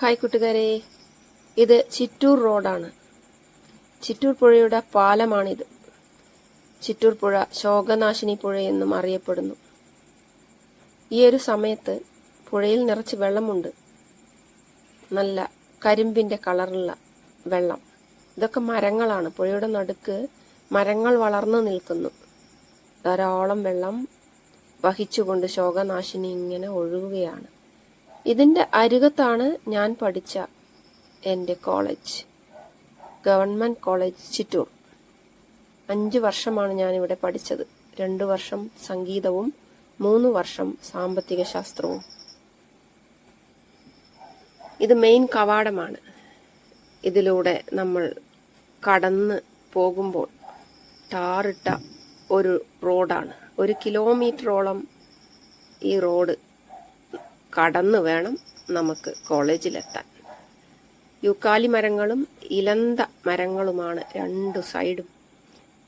Hi കൂട്ടുകാരെ, ഇത് ചിറ്റൂർ റോഡാണ്. ചിറ്റൂർ പുഴയുടെ പാലമാണിത്. ചിറ്റൂർ പുഴ ശോകനാശിനി പുഴയെന്നും അറിയപ്പെടുന്നു. ഈ ഒരു സമയത്ത് പുഴയിൽ നിറച്ച് വെള്ളമുണ്ട്. നല്ല കരിമ്പിന്റെ കളറുള്ള വെള്ളം. ഇതൊക്കെ മരങ്ങളാണ്. പുഴയുടെ നടുക്ക് മരങ്ങൾ വളർന്നു നിൽക്കുന്നു. ധാരാളം വെള്ളം വഹിച്ചുകൊണ്ട് ശോകനാശിനി ഇങ്ങനെ ഒഴുകുകയാണ്. ഇതിന്റെ അരികത്താണ് ഞാൻ പഠിച്ച എൻ്റെ കോളേജ്, ഗവൺമെന്റ് കോളേജ് ചിറ്റൂർ. 5 വർഷമാണ് ഞാനിവിടെ പഠിച്ചത്. 2 വർഷം സംഗീതവും 3 വർഷം സാമ്പത്തിക ശാസ്ത്രവും. ഇത് മെയിൻ കവാടമാണ്. ഇതിലൂടെ നമ്മൾ കടന്ന് പോകുമ്പോൾ ടാറിട്ട ഒരു റോഡാണ്. 1 കിലോമീറ്ററോളം ഈ റോഡ് കടന്നു വേണം നമുക്ക് കോളേജിലെത്താൻ. യൂക്കാലി മരങ്ങളും ഇലന്ത മരങ്ങളുമാണ് 2 സൈഡും.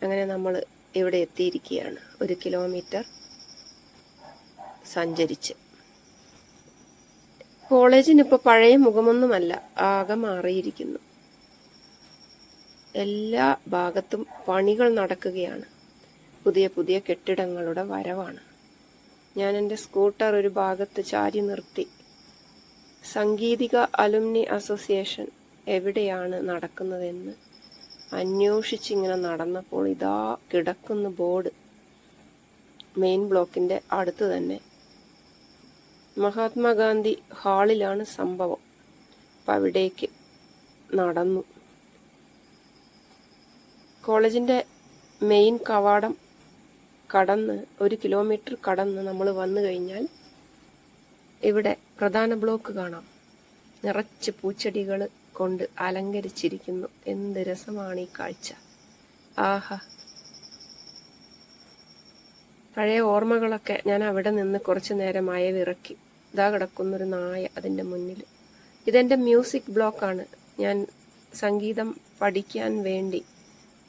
അങ്ങനെ നമ്മൾ ഇവിടെ എത്തിയിരിക്കുകയാണ്. 1 കിലോമീറ്റർ സഞ്ചരിച്ച്. കോളേജിനിപ്പോൾ പഴയ മുഖമൊന്നുമല്ല, ആകെ മാറിയിരിക്കുന്നു. എല്ലാ ഭാഗത്തും പണികൾ നടക്കുകയാണ്. പുതിയ പുതിയ കെട്ടിടങ്ങളുടെ വരവാണ്. ഞാൻ എൻ്റെ സ്കൂട്ടർ ഒരു ഭാഗത്ത് ചാരി നിർത്തി. സംഗീതിക അലുമിനി അസോസിയേഷൻ എവിടെയാണ് നടക്കുന്നതെന്ന് അന്വേഷിച്ചിങ്ങനെ നടന്നപ്പോൾ ഇതാ കിടക്കുന്ന ബോർഡ്. മെയിൻ ബ്ലോക്കിന്റെ അടുത്ത് തന്നെ മഹാത്മാഗാന്ധി ഹാളിലാണ് സംഭവം. അപ്പം അവിടേക്ക് നടന്നു. കോളേജിന്റെ മെയിൻ കവാടം കടന്ന് 1 കിലോമീറ്റർ കടന്ന് നമ്മൾ വന്നു കഴിഞ്ഞാൽ ഇവിടെ പ്രധാന ബ്ലോക്ക് കാണാം. നിറച്ച് പൂച്ചെടികൾ കൊണ്ട് അലങ്കരിച്ചിരിക്കുന്നു. എന്ത് രസമാണ് ഈ കാഴ്ച! ആഹാ, പഴയ ഓർമ്മകളൊക്കെ. ഞാൻ അവിടെ നിന്ന് കുറച്ചു നേരം അയവിറക്കി. ഇതാ കിടക്കുന്നൊരു നായ അതിൻ്റെ മുന്നിൽ. ഇതെൻ്റെ മ്യൂസിക് ബ്ലോക്കാണ്. ഞാൻ സംഗീതം പഠിക്കാൻ വേണ്ടി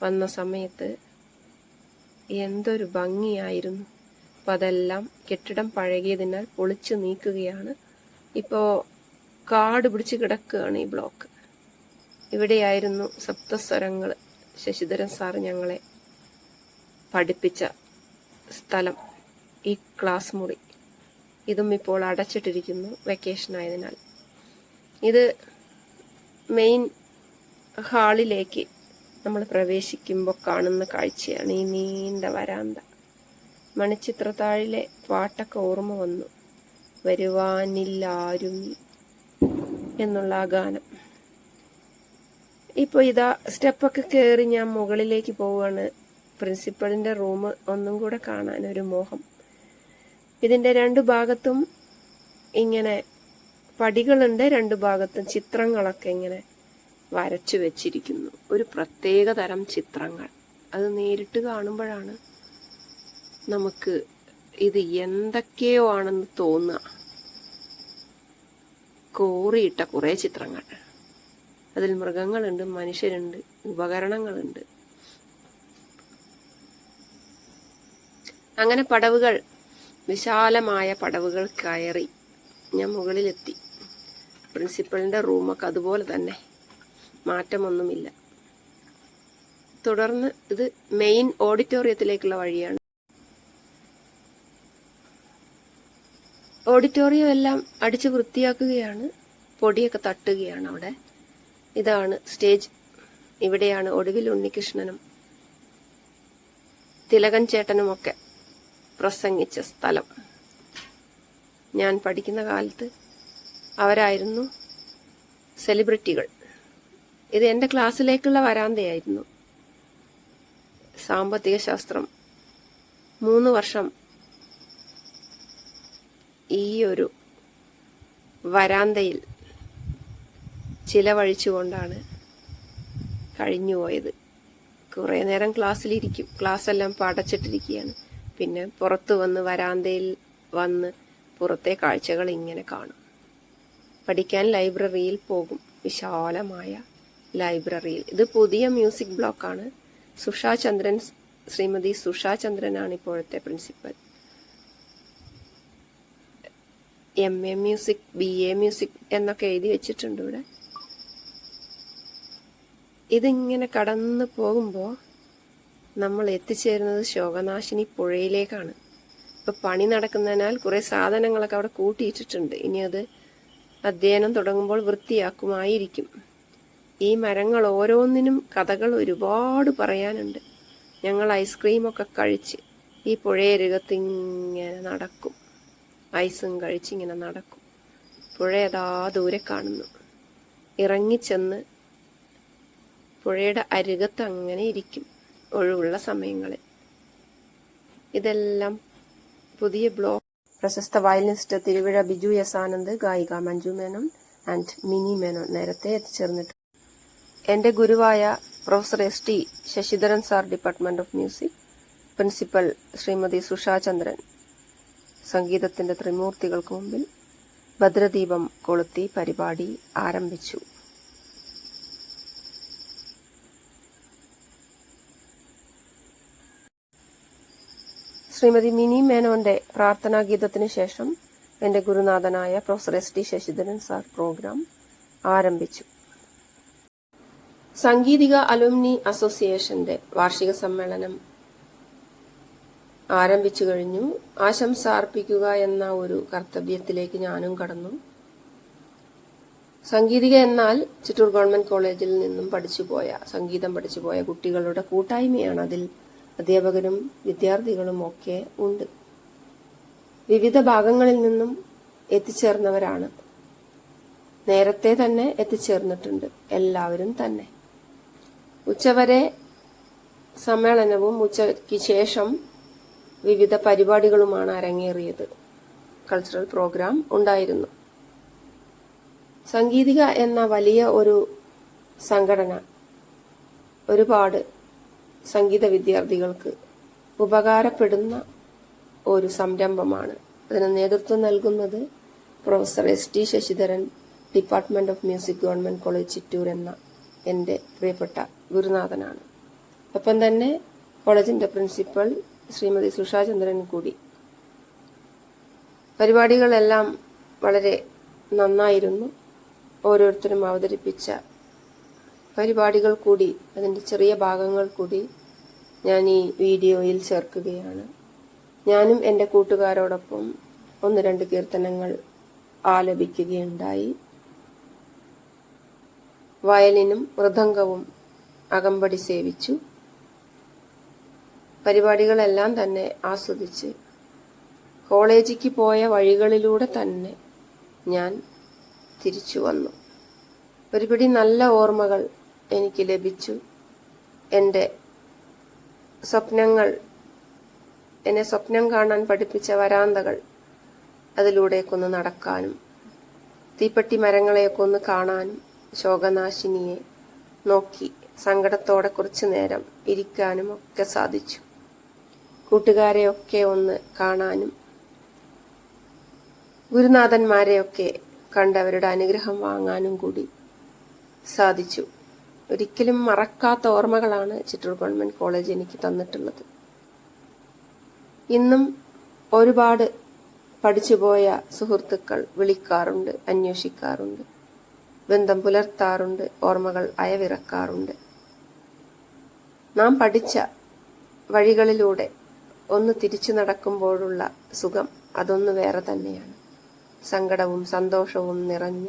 വന്ന സമയത്ത് എന്തൊരു ഭംഗിയായിരുന്നു. അപ്പം അതെല്ലാം കെട്ടിടം പഴകിയതിനാൽ പൊളിച്ചു നീക്കുകയാണ്. ഇപ്പോൾ കാട് പിടിച്ച് കിടക്കുകയാണ് ഈ ബ്ലോക്ക്. ഇവിടെയായിരുന്നു സപ്തസ്വരങ്ങൾ ശശിധരൻ സാർ ഞങ്ങളെ പഠിപ്പിച്ച സ്ഥലം. ഈ ക്ലാസ് മുറി ഇതും ഇപ്പോൾ അടച്ചിട്ടിരിക്കുന്നു, വെക്കേഷൻ ആയതിനാൽ. ഇത് മെയിൻ ഹാളിലേക്ക് നമ്മൾ പ്രവേശിക്കുമ്പോൾ കാണുന്ന കാഴ്ചയാണ് ഈ നീണ്ട വരാന്ത. മണിച്ചിത്രത്താഴിലെ പാട്ടൊക്കെ ഓർമ്മ വന്നു. വരുവാനില്ലാരും എന്നുള്ള ആ ഗാനം. ഇപ്പോൾ ഇതാ സ്റ്റെപ്പൊക്കെ കയറി ഞാൻ മുകളിലേക്ക് പോവുകയാണ്. പ്രിൻസിപ്പളിന്റെ റൂം ഒന്നും കൂടെ കാണാൻ ഒരു മോഹം. ഇതിന്റെ 2 ഭാഗത്തും ഇങ്ങനെ പടികളുണ്ട്. 2 ഭാഗത്തും ചിത്രങ്ങളൊക്കെ ഇങ്ങനെ വരച്ചു വെച്ചിരിക്കുന്നു. ഒരു പ്രത്യേക തരം ചിത്രങ്ങൾ. അത് നേരിട്ട് കാണുമ്പോഴാണ് നമുക്ക് ഇത് എന്തൊക്കെയോ ആണെന്ന് തോന്നുക. കോറിയിട്ട കുറേ ചിത്രങ്ങൾ. അതിൽ മൃഗങ്ങളുണ്ട്, മനുഷ്യരുണ്ട്, ഉപകരണങ്ങളുണ്ട്. അങ്ങനെ പടവുകൾ, വിശാലമായ പടവുകൾ കയറി ഞാൻ മുകളിലെത്തി. പ്രിൻസിപ്പളിന്റെ റൂമൊക്കെ അതുപോലെ തന്നെ, മാറ്റമൊന്നുമില്ല. തുടർന്ന് ഇത് മെയിൻ ഓഡിറ്റോറിയത്തിലേക്കുള്ള വഴിയാണ്. ഓഡിറ്റോറിയം എല്ലാം അടിച്ച് വൃത്തിയാക്കുകയാണ്. പൊടിയൊക്കെ തട്ടുകയാണ് അവിടെ. ഇതാണ് സ്റ്റേജ്. ഇവിടെയാണ് ഒടുവിൽ ഉണ്ണികൃഷ്ണനും തിലകൻ ചേട്ടനുമൊക്കെ പ്രസംഗിച്ച സ്ഥലം. ഞാൻ പഠിക്കുന്ന കാലത്ത് അവരായിരുന്നു സെലിബ്രിറ്റികൾ. ഇത് എൻ്റെ ക്ലാസ്സിലേക്കുള്ള വരാന്തയായിരുന്നു. സാമ്പത്തിക ശാസ്ത്രം 3 വർഷം ഈ ഒരു വരാന്തയിൽ ചിലവഴിച്ചുകൊണ്ടാണ് കഴിഞ്ഞുപോയത്. കുറേ നേരം ക്ലാസ്സിലിരിക്കും. ക്ലാസ് എല്ലാം അടച്ചിട്ടിരിക്കുകയാണ്. പിന്നെ പുറത്തു വന്ന് വരാന്തയിൽ വന്ന് പുറത്തെ കാഴ്ചകൾ ഇങ്ങനെ കാണും. പഠിക്കാൻ ലൈബ്രറിയിൽ പോകും. വിശാലമായ ലൈബ്രറിയിൽ. ഇത് പുതിയ മ്യൂസിക് ബ്ലോക്കാണ്. ശ്രീമതി സുഷാ ചന്ദ്രനാണ് ഇപ്പോഴത്തെ principal. MA music, BA music എന്നൊക്കെ എഴുതി വെച്ചിട്ടുണ്ട് ഇവിടെ. ഇതിങ്ങനെ കടന്നു പോകുമ്പോൾ നമ്മൾ എത്തിച്ചേരുന്നത് ശോകനാശിനി പുഴയിലേക്കാണ്. ഇപ്പൊ പണി നടക്കുന്നതിനാൽ കുറെ സാധനങ്ങളൊക്കെ അവിടെ കൂട്ടിയിട്ടിട്ടുണ്ട്. ഇനി അത് അധ്യയനം തുടങ്ങുമ്പോൾ വൃത്തിയാക്കുമായിരിക്കും. ഈ മരങ്ങൾ ഓരോന്നിനും കഥകൾ ഒരുപാട് പറയാനുണ്ട്. ഞങ്ങൾ ഐസ്ക്രീമൊക്കെ കഴിച്ച് ഈ പുഴയരികത്ത് ഇങ്ങനെ നടക്കും. ഐസും കഴിച്ചിങ്ങനെ നടക്കും. പുഴ അതാ ദൂരെ കാണുന്നു. ഇറങ്ങിച്ചെന്ന് പുഴയുടെ അരികത്ത് അങ്ങനെ ഇരിക്കും ഒഴിവുള്ള സമയങ്ങളിൽ. ഇതെല്ലാം പുതിയ ബ്ലോഗ്. പ്രശസ്ത വയലിനിസ്റ്റ് തിരുവിഴ ബിജു എസ് ആനന്ദ്, ഗായിക മഞ്ജു മേനോൻ ആൻഡ് മിനി മേനോൻ നേരത്തെ എത്തിച്ചേർന്നിട്ടുണ്ട്. എൻ്റെ ഗുരുവായ professor ST Sasidharan sir, department of music, principal Shrimati Sushachandran സംഗീതത്തിന്റെ ത്രിമൂർത്തികൾക്ക് മുമ്പിൽ ഭദ്രദീപം കൊളുത്തി പരിപാടി ആരംഭിച്ചു. ശ്രീമതി മിനി മേനോന്റെ പ്രാർത്ഥനാ ഗീതത്തിന് ശേഷം എൻ്റെ ഗുരുനാഥനായ professor ST Sasidharan sir programme ആരംഭിച്ചു. സംഗീതിക അലുമിനി അസോസിയേഷന്റെ വാർഷിക സമ്മേളനം ആരംഭിച്ചു കഴിഞ്ഞു. ആശംസ അർപ്പിക്കുക എന്ന ഒരു കർത്തവ്യത്തിലേക്ക് ഞാനും കടന്നു. സംഗീതിക എന്നാൽ ചിറ്റൂർ ഗവൺമെന്റ് കോളേജിൽ നിന്നും സംഗീതം പഠിച്ചുപോയ കുട്ടികളുടെ കൂട്ടായ്മയാണ്. അതിൽ അധ്യാപകരും വിദ്യാർത്ഥികളും ഒക്കെ ഉണ്ട്. വിവിധ ഭാഗങ്ങളിൽ നിന്നും എത്തിച്ചേർന്നവരാണ്. നേരത്തെ തന്നെ എത്തിച്ചേർന്നിട്ടുണ്ട് എല്ലാവരും തന്നെ. ഉച്ചവരെ സമ്മേളനവും ഉച്ചയ്ക്ക് ശേഷം വിവിധ പരിപാടികളുമാണ് അരങ്ങേറിയത്. കൾച്ചറൽ പ്രോഗ്രാം ഉണ്ടായിരുന്നു. സംഗീതിക എന്ന വലിയ ഒരു സംഘടന ഒരുപാട് സംഗീത വിദ്യാർത്ഥികൾക്ക് ഉപകാരപ്പെടുന്ന ഒരു സംരംഭമാണ്. അതിന് നേതൃത്വം നൽകുന്നത് professor ST Sasidharan, department of music, government college Chittur എന്ന എൻ്റെ പ്രിയപ്പെട്ട ഗുരുനാഥനാണ്. ഒപ്പം തന്നെ കോളേജിന്റെ പ്രിൻസിപ്പൽ ശ്രീമതി സുഷാചന്ദ്രൻ കൂടി. പരിപാടികളെല്ലാം വളരെ നന്നായിരുന്നു. ഓരോരുത്തരും അവതരിപ്പിച്ച പരിപാടികൾ കൂടി, അതിൻ്റെ ചെറിയ ഭാഗങ്ങൾ കൂടി ഞാൻ ഈ വീഡിയോയിൽ ചേർക്കുകയാണ്. ഞാനും എൻ്റെ കൂട്ടുകാരോടൊപ്പം 1-2 കീർത്തനങ്ങൾ ആലപിക്കുകയുണ്ടായി. വയലിനും മൃദംഗവും അകമ്പടി സേവിച്ചു. പരിപാടികളെല്ലാം തന്നെ ആസ്വദിച്ച് കോളേജിലേക്ക് പോയ വഴികളിലൂടെ തന്നെ ഞാൻ തിരിച്ചു വന്നു. ഒരുപിടി നല്ല ഓർമ്മകൾ എനിക്ക് ലഭിച്ചു. എൻ്റെ എന്നെ സ്വപ്നം കാണാൻ പഠിപ്പിച്ച വരാന്തകൾ, അതിലൂടെയൊക്കെ നടക്കാനും തീപ്പെട്ടി മരങ്ങളെയൊക്കെ ഒന്ന് കാണാനും ശോകനാശിനിയെ നോക്കി സങ്കടത്തോടെ കുറച്ചു നേരം ഇരിക്കാനും ഒക്കെ സാധിച്ചു. കൂട്ടുകാരെയൊക്കെ ഒന്ന് കാണാനും ഗുരുനാഥന്മാരെയൊക്കെ കണ്ടവരുടെ അനുഗ്രഹം വാങ്ങാനും കൂടി സാധിച്ചു. ഒരിക്കലും മറക്കാത്ത ഓർമ്മകളാണ് ചിറ്റൂർ ഗവൺമെന്റ് കോളേജ് എനിക്ക് തന്നിട്ടുള്ളത്. ഇന്നും ഒരുപാട് പഠിച്ചുപോയ സുഹൃത്തുക്കൾ വിളിക്കാറുണ്ട്, അന്വേഷിക്കാറുണ്ട്, ബന്ധം പുലർത്താറുണ്ട്, ഓർമ്മകൾ അയവിറക്കാറുണ്ട്. നാം പഠിച്ച വഴികളിലൂടെ ഒന്ന് തിരിച്ചു നടക്കുമ്പോഴുള്ള സുഖം അതൊന്ന് വേറെ തന്നെയാണ്. സങ്കടവും സന്തോഷവും നിറഞ്ഞ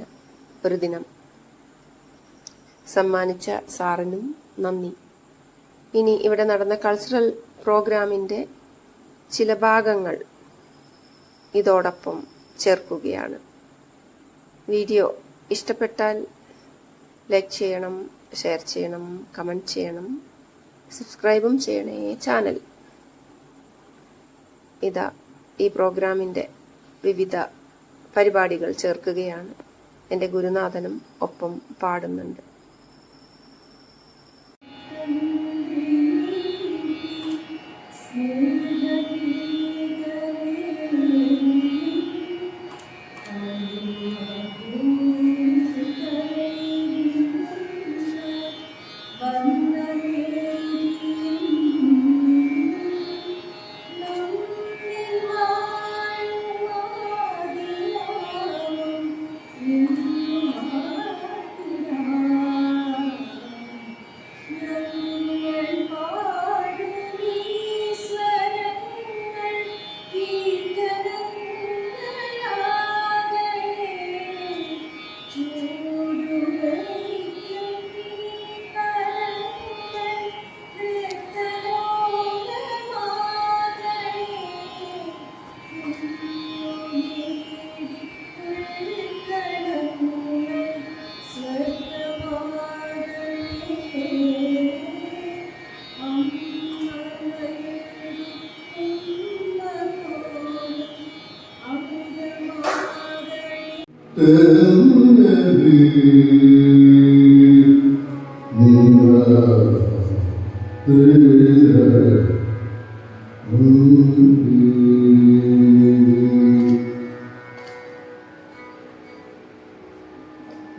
ഒരു ദിനം സമ്മാനിച്ച സാറിനും നന്ദി. ഇനി ഇവിടെ നടന്ന കൾച്ചറൽ പ്രോഗ്രാമിന്റെ ചില ഭാഗങ്ങൾ ഇതോടൊപ്പം ചേർക്കുകയാണ്. വീഡിയോ ഇഷ്ടപ്പെട്ടാൽ ലൈക്ക് ചെയ്യണം, ഷെയർ ചെയ്യണം, കമന്റ് ചെയ്യണം, സബ്സ്ക്രൈബും ചെയ്യണേ ചാനൽ. ഇതാ ഈ പ്രോഗ്രാമിന്റെ വിവിധ പരിപാടികൾ ചേർക്കുകയാണ്. എൻ്റെ ഗുരുനാഥനും ഒപ്പം പാടുന്നുണ്ട്.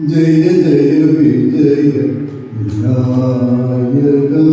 ജയ ജയ വിജയ വിനായകം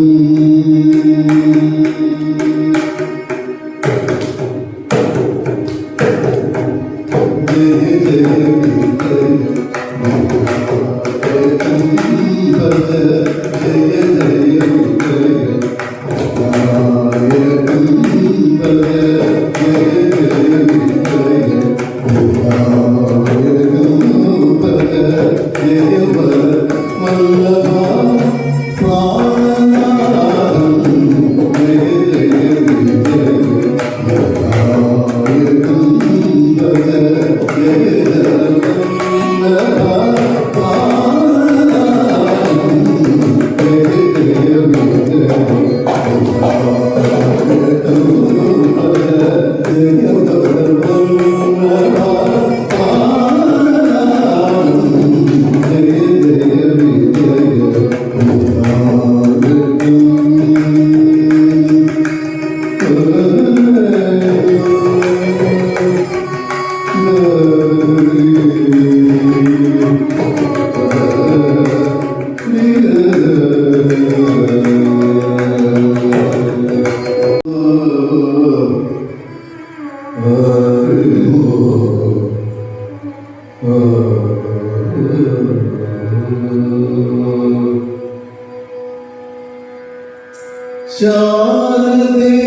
ശാരദേ